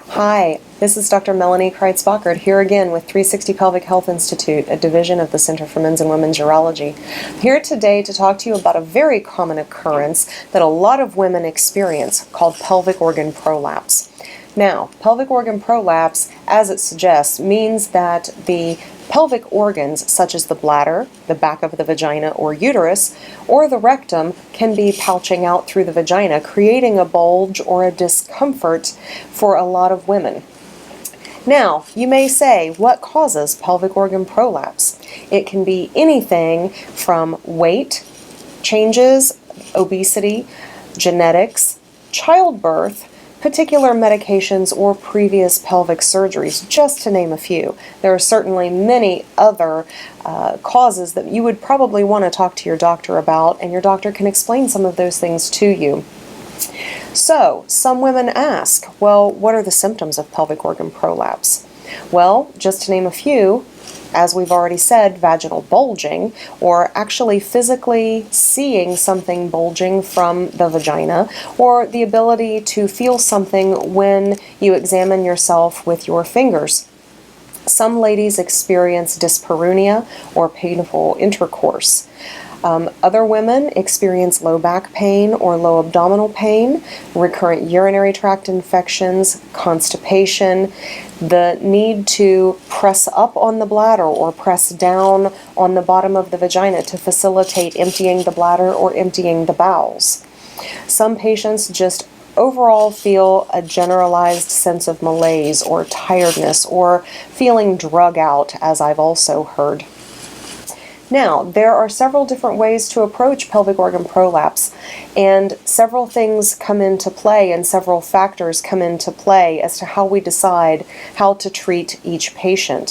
Hi, this is Dr. Melanie Crites-Bachert here again with 360 Pelvic Health Institute, a division of the Center for Men's and Women's Urology. I'm here today to talk to you about a very common occurrence that a lot of women experience called pelvic organ prolapse. Now, pelvic organ prolapse, as it suggests, means that the pelvic organs, such as the bladder, the back of the vagina or uterus, or the rectum, can be pouching out through the vagina, creating a bulge or a discomfort for a lot of women. Now, you may say, what causes pelvic organ prolapse? It can be anything from weight changes, obesity, genetics, childbirth, particular medications, or previous pelvic surgeries, just to name a few. There are certainly many other causes that you would probably want to talk to your doctor about, and your doctor can explain some of those things to you. So, some women ask, well, what are the symptoms of pelvic organ prolapse? Well, just to name a few, as we've already said, vaginal bulging, or actually physically seeing something bulging from the vagina, or the ability to feel something when you examine yourself with your fingers. Some ladies experience dyspareunia or painful intercourse. Other women experience low back pain or low abdominal pain, recurrent urinary tract infections, constipation, the need to press up on the bladder or press down on the bottom of the vagina to facilitate emptying the bladder or emptying the bowels. Some patients just overall feel a generalized sense of malaise or tiredness or feeling drug out, as I've also heard. Now, there are several different ways to approach pelvic organ prolapse, and several things come into play and several factors come into play as to how we decide how to treat each patient.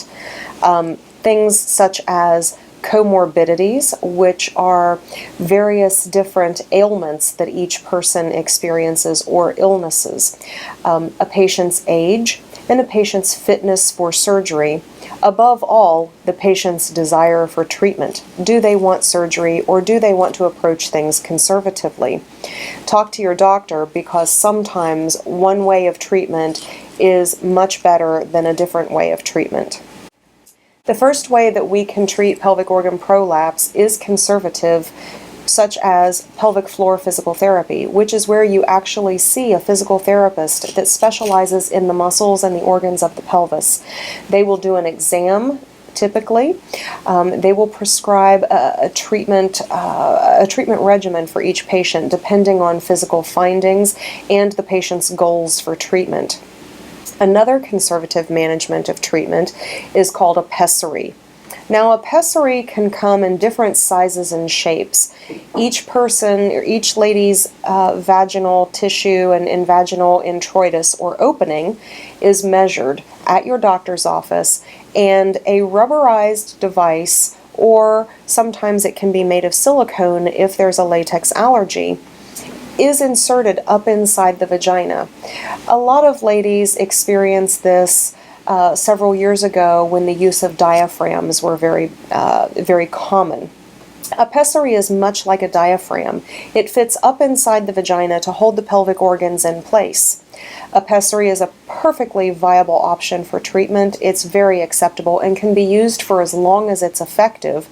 Things such as comorbidities, which are various different ailments that each person experiences or illnesses, a patient's age, and a patient's fitness for surgery. Above all, the patient's desire for treatment. Do they want surgery or do they want to approach things conservatively? Talk to your doctor, because sometimes one way of treatment is much better than a different way of treatment. The first way that we can treat pelvic organ prolapse is conservative, such as pelvic floor physical therapy, which is where you actually see a physical therapist that specializes in the muscles and the organs of the pelvis. They will do an exam, typically. They will prescribe a treatment regimen for each patient, depending on physical findings and the patient's goals for treatment. Another conservative management of treatment is called a pessary. Now, a pessary can come in different sizes and shapes. Each person, or each lady's vaginal tissue and vaginal introitus or opening is measured at your doctor's office, and a rubberized device, or sometimes it can be made of silicone if there's a latex allergy, is inserted up inside the vagina. A lot of ladies experience this several years ago when the use of diaphragms were very common. A pessary is much like a diaphragm. It fits up inside the vagina to hold the pelvic organs in place. A pessary is a perfectly viable option for treatment. It's very acceptable and can be used for as long as it's effective.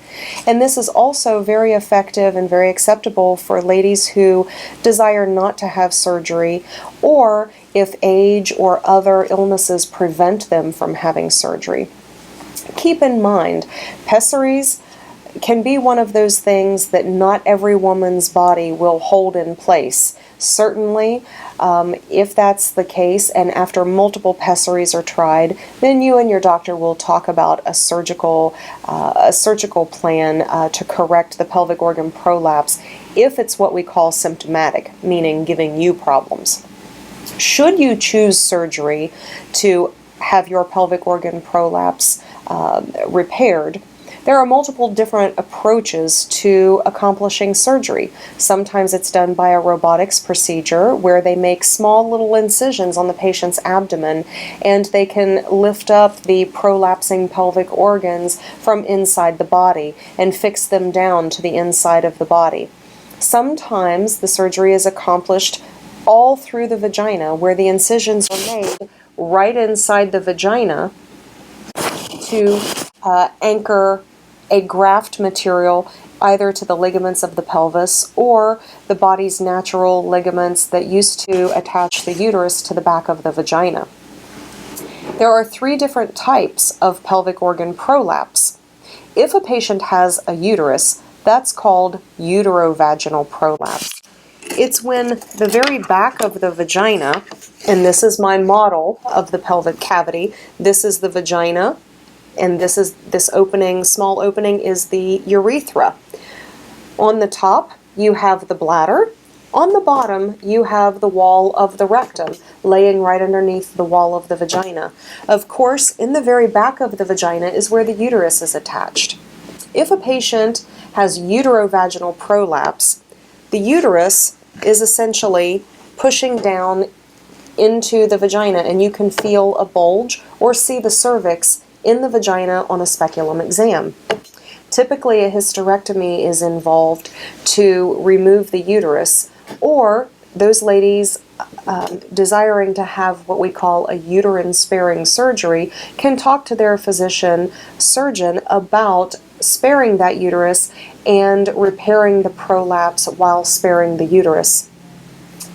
And this is also very effective and very acceptable for ladies who desire not to have surgery, or if age or other illnesses prevent them from having surgery. Keep in mind, pessaries can be one of those things that not every woman's body will hold in place. Certainly, if that's the case, and after multiple pessaries are tried, then you and your doctor will talk about a surgical plan to correct the pelvic organ prolapse if it's what we call symptomatic, meaning giving you problems. Should you choose surgery to have your pelvic organ prolapse repaired, there are multiple different approaches to accomplishing surgery. Sometimes it's done by a robotics procedure where they make small little incisions on the patient's abdomen, and they can lift up the prolapsing pelvic organs from inside the body and fix them down to the inside of the body. Sometimes the surgery is accomplished all through the vagina, where the incisions are made right inside the vagina to anchor a graft material either to the ligaments of the pelvis or the body's natural ligaments that used to attach the uterus to the back of the vagina. There are 3 different types of pelvic organ prolapse. If a patient has a uterus, that's called uterovaginal prolapse. It's when the very back of the vagina, and this is my model of the pelvic cavity, this is the vagina, and this opening, small opening, is the urethra. On the top, you have the bladder. On the bottom, you have the wall of the rectum, laying right underneath the wall of the vagina. Of course, in the very back of the vagina is where the uterus is attached. If a patient has uterovaginal prolapse, the uterus is essentially pushing down into the vagina, and you can feel a bulge or see the cervix in the vagina on a speculum exam. Typically, a hysterectomy is involved to remove the uterus, or those ladies desiring to have what we call a uterine-sparing surgery can talk to their physician surgeon about sparing that uterus and repairing the prolapse while sparing the uterus.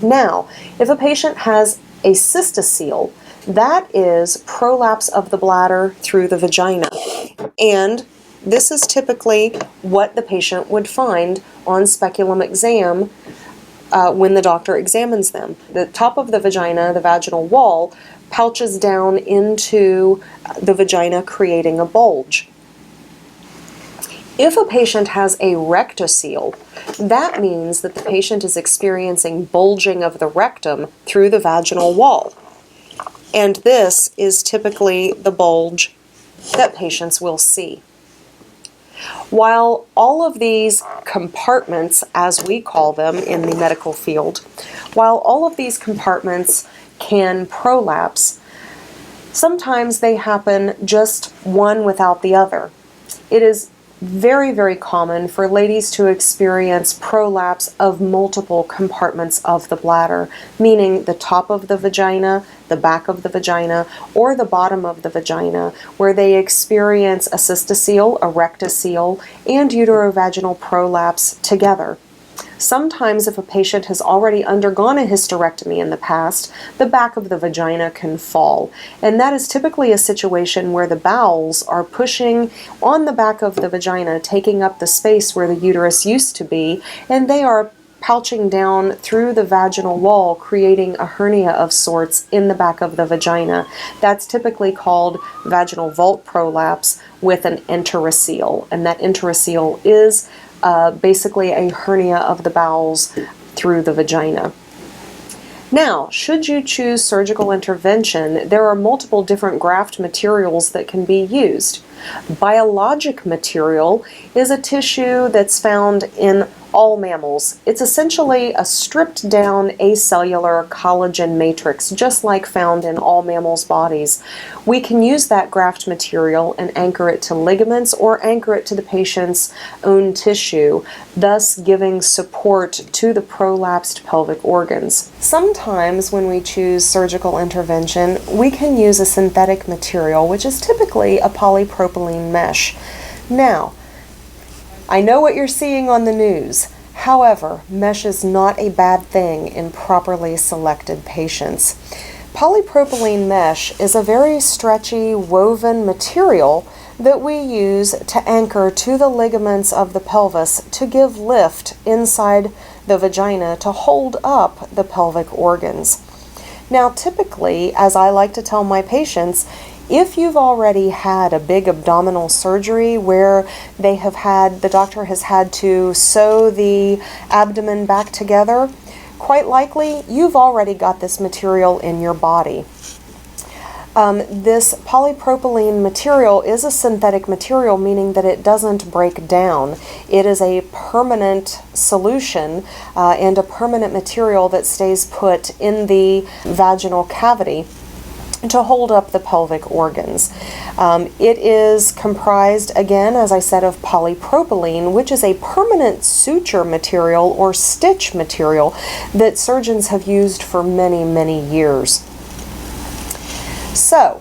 Now, if a patient has a cystocele, that is prolapse of the bladder through the vagina. And this is typically what the patient would find on speculum exam when the doctor examines them. The top of the vagina, the vaginal wall, pouches down into the vagina, creating a bulge. If a patient has a rectocele, that means that the patient is experiencing bulging of the rectum through the vaginal wall. And this is typically the bulge that patients will see. While all of these compartments, as we call them in the medical field, while all of these compartments can prolapse, sometimes they happen just one without the other. It is very, very common for ladies to experience prolapse of multiple compartments of the bladder, meaning the top of the vagina, the back of the vagina, or the bottom of the vagina, where they experience a cystocele, a rectocele, and uterovaginal prolapse together. Sometimes if a patient has already undergone a hysterectomy in the past, the back of the vagina can fall. And that is typically a situation where the bowels are pushing on the back of the vagina, taking up the space where the uterus used to be, and they are pouching down through the vaginal wall, creating a hernia of sorts in the back of the vagina. That's typically called vaginal vault prolapse with an enterocele, and that enterocele is basically a hernia of the bowels through the vagina. Now, should you choose surgical intervention, there are multiple different graft materials that can be used. Biologic material is a tissue that's found in all mammals. It's essentially a stripped down acellular collagen matrix, just like found in all mammals' bodies. We can use that graft material and anchor it to ligaments or anchor it to the patient's own tissue, thus giving support to the prolapsed pelvic organs. Sometimes when we choose surgical intervention, we can use a synthetic material, which is typically a polypropylene mesh. Now, I know what you're seeing on the news. However, mesh is not a bad thing in properly selected patients. Polypropylene mesh is a very stretchy woven material that we use to anchor to the ligaments of the pelvis to give lift inside the vagina to hold up the pelvic organs. Now, typically, as I like to tell my patients, if you've already had a big abdominal surgery where the doctor has had to sew the abdomen back together, quite likely you've already got this material in your body. This polypropylene material is a synthetic material, meaning that it doesn't break down. It is a permanent solution and a permanent material that stays put in the vaginal cavity to hold up the pelvic organs. It is comprised, again, as I said, of polypropylene, which is a permanent suture material or stitch material that surgeons have used for many, many years. So,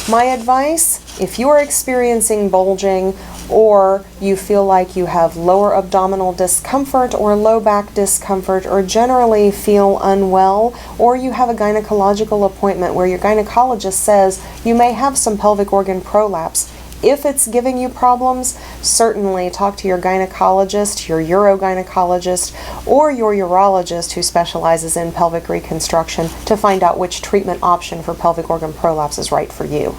my advice, if you are experiencing bulging, or you feel like you have lower abdominal discomfort or low back discomfort, or generally feel unwell, or you have a gynecological appointment where your gynecologist says you may have some pelvic organ prolapse, if it's giving you problems, certainly talk to your gynecologist, your urogynecologist, or your urologist who specializes in pelvic reconstruction to find out which treatment option for pelvic organ prolapse is right for you.